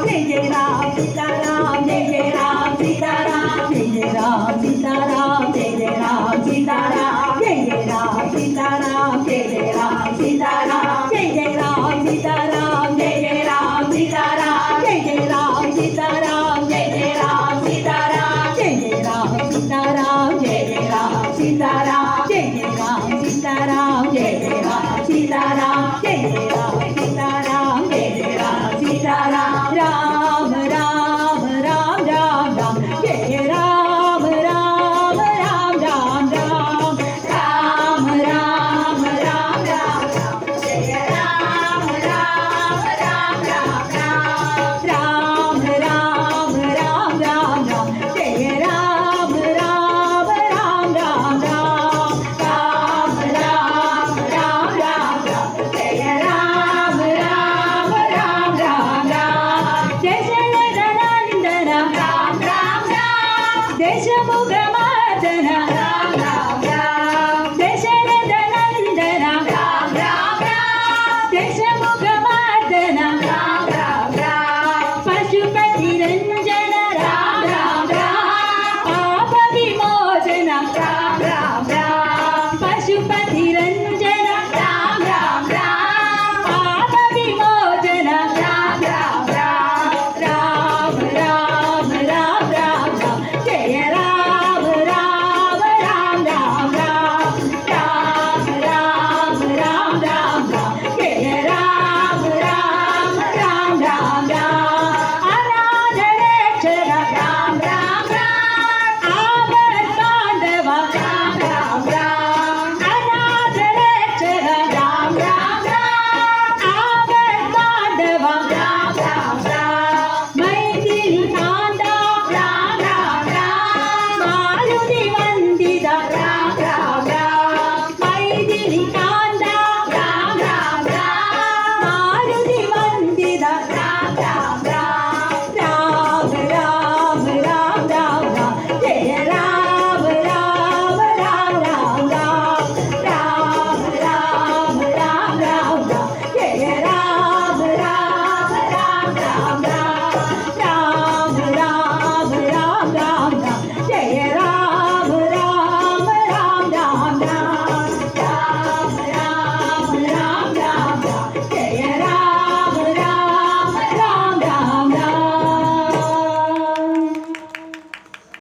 Jai Jai Ram Sitaram Jai Jai Ram Sitaram Jai Jai Ram Sitaram Jai Jai Ram Sitaram Jai Jai Ram Sitaram Jai Jai Ram Sitaram Jai Jai Ram Sitaram Jai Jai Ram Sitaram Jai Jai Ram Sitaram Jai Jai Ram Sitaram Jai Jai Ram Sitaram Jai Jai Ram Sitaram Jai Jai Ram Sitaram Jai Jai Ram Sitaram Jai Jai Ram Sitaram Jai Jai Ram Sitaram Ram Ram Ram Ram Ram Jai Ram Ram Ram Ram Ram Ram Ram Ram Ram Jai Ram Ram Ram Ram Ram Ram Ram Ram Ram Jai Ram Ram Ram Ram Ram Ram Ram Ram Ram Ram Jai Ram Ram Ram Ram Ram Jai Jai Ram Ram Ram Ram Deshmukh